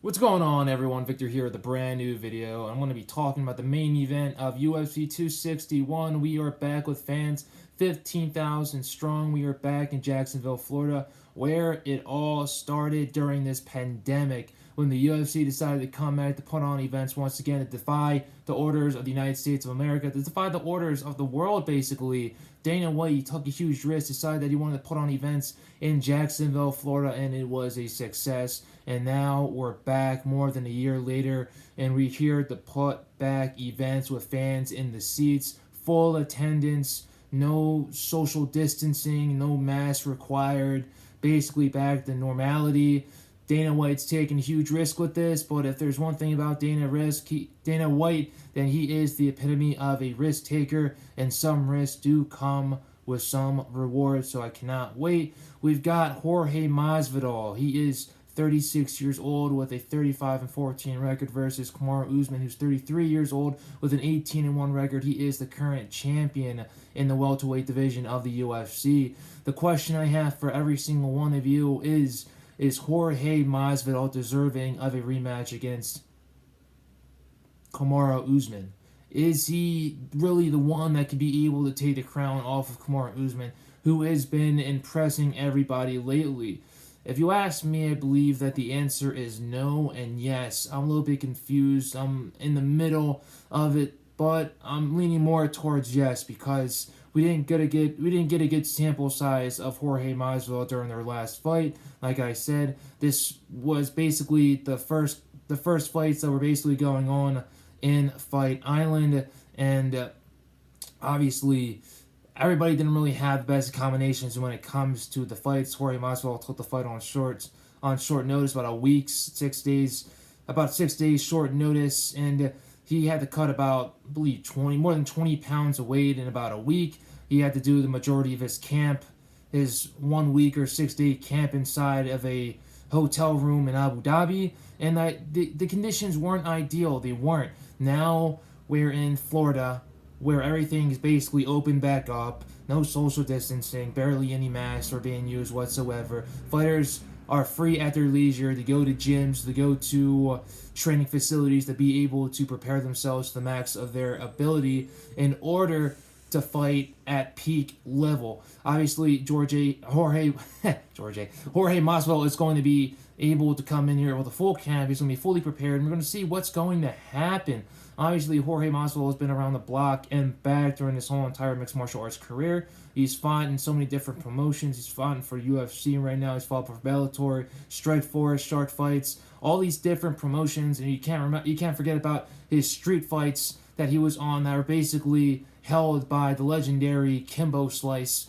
What's going on, everyone? Victor here with a brand new video. I'm going to be talking about the main event of UFC 261. We are back with fans 15,000 strong. We are back in Jacksonville, Florida, where it all started during this pandemic when the UFC decided to come back to put on events once again to defy the orders of the United States of America, to defy the orders of the world, basically. Dana White took a huge risk, decided that he wanted to put on events in Jacksonville, Florida, and it was a success. And now we're back more than a year later, and we're here to put back events with fans in the seats, full attendance, no social distancing, no mask required, basically back to normality. Dana White's taking a huge risk with this, but if there's one thing about Dana White, then he is the epitome of a risk taker, and some risks do come with some rewards, so I cannot wait. We've got Jorge Masvidal. He is 36 years old with a 35-14 record versus Kamaru Usman, who's 33 years old with an 18-1 record. He is the current champion in the welterweight division of the UFC. The question I have for every single one of you is Jorge Masvidal deserving of a rematch against Kamaru Usman? Is he really the one that could be able to take the crown off of Kamaru Usman, who has been impressing everybody lately? If you ask me, I believe that the answer is no and yes. I'm a little bit confused. I'm in the middle of it, but I'm leaning more towards yes because we didn't get a good sample size of Jorge Masvidal during their last fight. Like I said, this was basically the first fights that were basically going on in Fight Island, and obviously everybody didn't really have the best combinations when it comes to the fights. Jorge Masvidal took the fight on short notice, about 6 days short notice, and he had to cut about, I believe, more than 20 pounds of weight in about a week. He had to do the majority of his camp, his 1 week or 6 day camp inside of a hotel room in Abu Dhabi, and the conditions weren't ideal. They weren't. Now we're in Florida, where everything is basically open back up, no social distancing, barely any masks are being used whatsoever. Fighters are free at their leisure to go to gyms, to go to training facilities, to be able to prepare themselves to the max of their ability in order to fight at peak level. Obviously, Jorge Masvidal is going to be able to come in here with a full camp. He's going to be fully prepared, and we're going to see what's going to happen. Obviously, Jorge Masvidal has been around the block and back during his whole entire mixed martial arts career. He's fought in so many different promotions. He's fought for UFC right now. He's fought for Bellator, Strikeforce, Shark Fights, all these different promotions, and you can't forget about his street fights that he was on that are basically held by the legendary Kimbo Slice.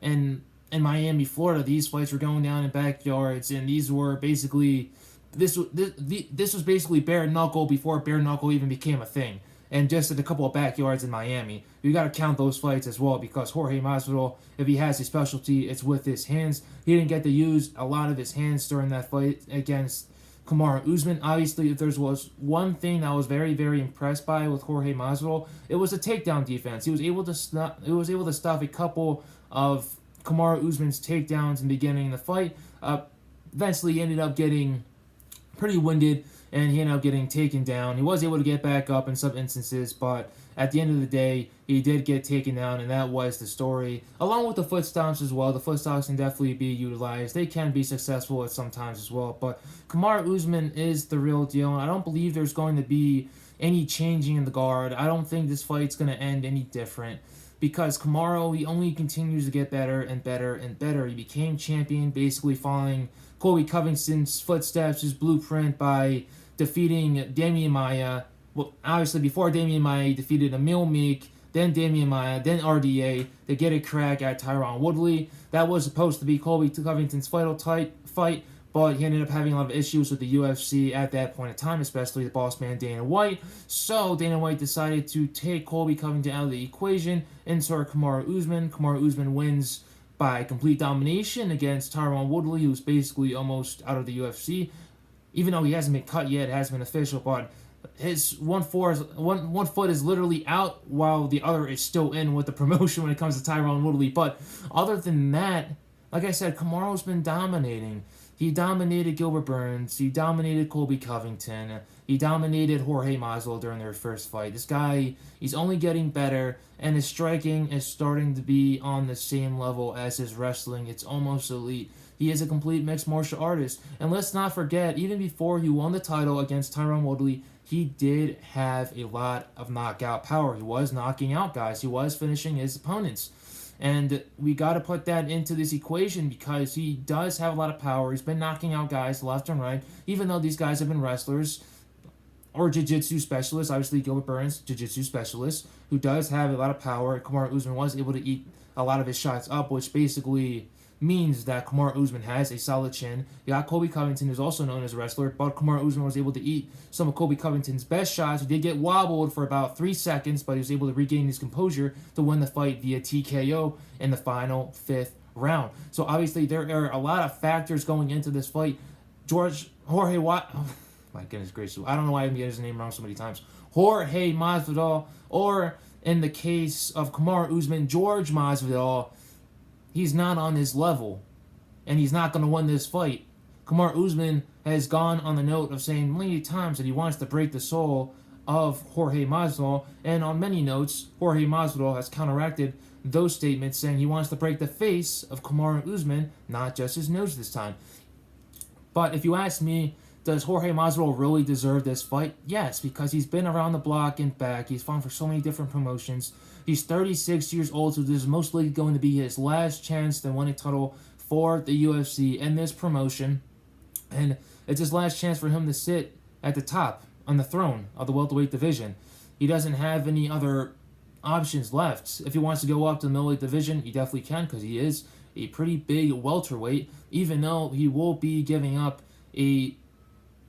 And in Miami, Florida, these fights were going down in backyards, and these were basically this was basically bare knuckle before bare knuckle even became a thing. And just at a couple of backyards in Miami, you got to count those fights as well, because Jorge Masvidal, if he has a specialty, it's with his hands. He didn't get to use a lot of his hands during that fight against Kamaru Usman. Obviously, if there was one thing that I was very, very impressed by with Jorge Masvidal, it was the takedown defense. He was able to stop a couple of Kamaru Usman's takedowns in the beginning of the fight. Eventually, he ended up getting pretty winded, and he ended up getting taken down. He was able to get back up in some instances, but at the end of the day, he did get taken down, and that was the story. Along with the foot stomps as well. The foot stomps can definitely be utilized. They can be successful at some times as well, but Kamaru Usman is the real deal, and I don't believe there's going to be any changing in the guard. I don't think this fight's going to end any different, because Kamaru, he only continues to get better and better and better. He became champion basically following Colby Covington's footsteps, his blueprint, by defeating Damian Maia. Well, obviously, before Damian Maia, he defeated Emil Meek, then Damian Maia, then RDA to get a crack at Tyron Woodley. That was supposed to be Colby Covington's final fight, but he ended up having a lot of issues with the UFC at that point in time, especially the boss man Dana White. So Dana White decided to take Colby Covington out of the equation, insert Kamaru Usman. Kamaru Usman wins by complete domination against Tyron Woodley, who's basically almost out of the UFC. Even though he hasn't been cut yet, it hasn't been official, but his one foot is literally out while the other is still in with the promotion when it comes to Tyron Woodley. But other than that, like I said, Kamaru's been dominating. He dominated Gilbert Burns. He dominated Colby Covington. He dominated Jorge Masvidal during their first fight. This guy, he's only getting better, and his striking is starting to be on the same level as his wrestling. It's almost elite. He is a complete mixed martial artist. And let's not forget, even before he won the title against Tyron Woodley, he did have a lot of knockout power. He was knocking out guys. He was finishing his opponents. And we got to put that into this equation because he does have a lot of power. He's been knocking out guys left and right, even though these guys have been wrestlers or jiu-jitsu specialists. Obviously, Gilbert Burns, jiu-jitsu specialist, who does have a lot of power. Kamaru Usman was able to eat a lot of his shots up, which basically means that Kamaru Usman has a solid chin. You got Colby Covington, who's also known as a wrestler, but Kamaru Usman was able to eat some of Colby Covington's best shots. He did get wobbled for about 3 seconds, but he was able to regain his composure to win the fight via TKO in the final 5th round. So obviously there are a lot of factors going into this fight. Jorge Watt, oh, my goodness gracious, I don't know why I'm getting his name wrong so many times. Jorge Masvidal, or in the case of Kamaru Usman, George Masvidal, he's not on his level, and he's not going to win this fight. Kamaru Usman has gone on the note of saying many times that he wants to break the soul of Jorge Masvidal, and on many notes, Jorge Masvidal has counteracted those statements, saying he wants to break the face of Kamaru Usman, not just his nose this time. But if you ask me, does Jorge Masvidal really deserve this fight? Yes, because he's been around the block and back. He's fought for so many different promotions. He's 36 years old, so this is most likely going to be his last chance to win a title for the UFC and this promotion. And it's his last chance for him to sit at the top on the throne of the welterweight division. He doesn't have any other options left. If he wants to go up to the middleweight division, he definitely can, because he is a pretty big welterweight, even though he will be giving up a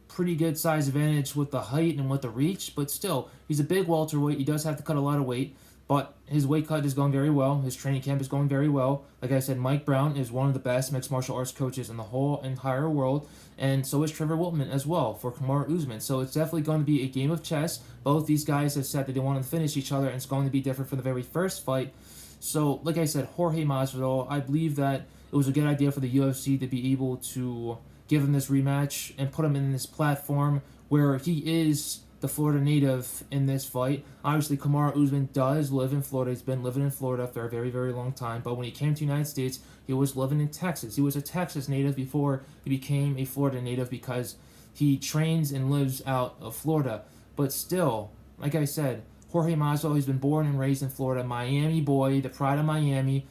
pretty good size advantage with the height and with the reach, but still, he's a big welterweight. He does have to cut a lot of weight, but his weight cut is going very well. His training camp is going very well. Like I said, Mike Brown is one of the best mixed martial arts coaches in the whole entire world, and so is Trevor Wiltman as well for Kamaru Usman. So it's definitely going to be a game of chess. Both these guys have said that they want to finish each other, and it's going to be different from the very first fight. So, like I said, Jorge Masvidal, I believe that it was a good idea for the UFC to be able to give him this rematch and put him in this platform where he is the Florida native in this fight. Obviously, Kamaru Usman does live in Florida. He's been living in Florida for a very, very long time. But when he came to the United States, he was living in Texas. He was a Texas native before he became a Florida native because he trains and lives out of Florida. But still, like I said, Jorge Masvidal, he's been born and raised in Florida. Miami boy, the pride of Miami.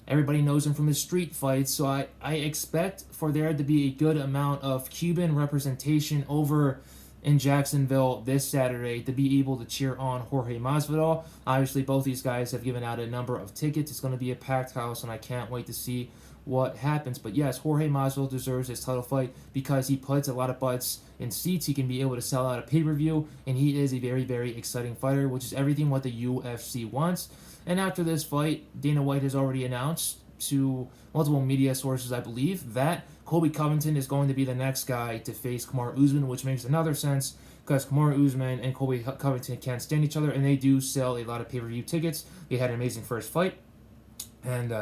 Everybody knows him from his street fights, so I expect for there to be a good amount of Cuban representation over in Jacksonville this Saturday to be able to cheer on Jorge Masvidal. Obviously, both these guys have given out a number of tickets. It's going to be a packed house, and I can't wait to see what happens. But yes, Jorge Masvidal deserves his title fight because he puts a lot of butts in seats. He can be able to sell out a pay-per-view, and he is a very, very exciting fighter, which is everything what the UFC wants. And after this fight, Dana White has already announced to multiple media sources, I believe, that Colby Covington is going to be the next guy to face Kamaru Usman, which makes another sense because Kamaru Usman and Colby Covington can't stand each other, and they do sell a lot of pay-per-view tickets. They had an amazing first fight, and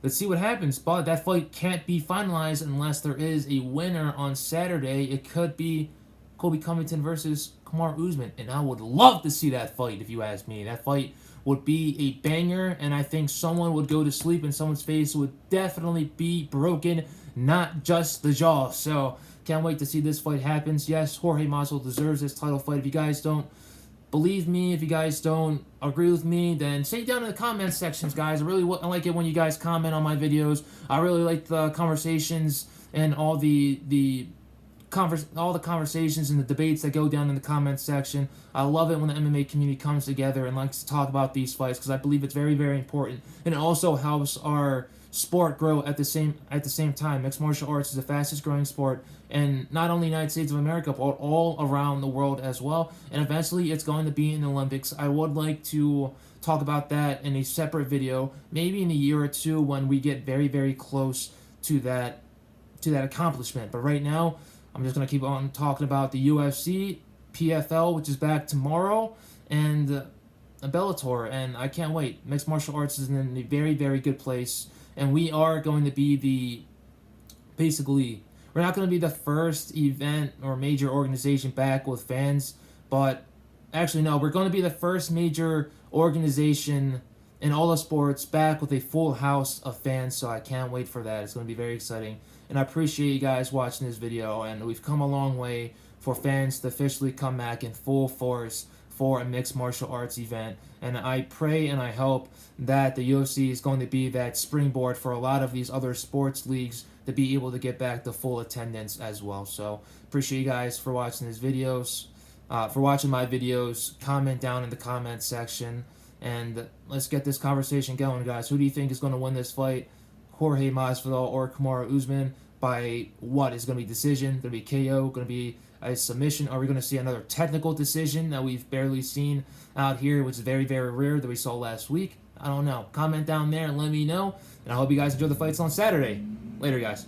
let's see what happens. But that fight can't be finalized unless there is a winner on Saturday. It could be Colby Covington versus Kamaru Usman, and I would love to see that fight if you ask me. That fight would be a banger, and I think someone would go to sleep and someone's face would definitely be broken, not just the jaw. So can't wait to see this fight happens. Yes, Jorge Masvidal deserves this title fight. If you guys don't believe me, if you guys don't agree with me, then say it down in the comment sections, guys. I really like it when you guys comment on my videos. I really like the conversations and all the conversations and the debates that go down in the comments section. I love it when the MMA community comes together and likes to talk about these fights because I believe it's very, very important, and it also helps our sport grow at the same time. Mixed martial arts is the fastest growing sport, and not only United States of America, but all around the world as well. And eventually, it's going to be in the Olympics. I would like to talk about that in a separate video, maybe in a year or two when we get very, very close to that accomplishment. But right now, I'm just going to keep on talking about the UFC, PFL, which is back tomorrow, and Bellator, and I can't wait. Mixed martial arts is in a very, very good place, and we are going to be basically, we're not going to be the first event or major organization back with fans, but actually, no, we're going to be the first major organization in all the sports back with a full house of fans, so I can't wait for that. It's going to be very exciting. And I appreciate you guys watching this video, and we've come a long way for fans to officially come back in full force for a mixed martial arts event. And I pray and I hope that the UFC is going to be that springboard for a lot of these other sports leagues to be able to get back to full attendance as well. So appreciate you guys for watching these videos. For watching my videos, comment down in the comment section, and let's get this conversation going, guys. Who do you think is going to win this fight? Jorge Masvidal or Kamaru Usman? By what? Is it going to be decision? Going to be KO? Going to be a submission? Are we going to see another technical decision that we've barely seen out here, which is very, very rare that we saw last week? I don't know. Comment down there and let me know, and I hope you guys enjoy the fights on Saturday. Later, guys.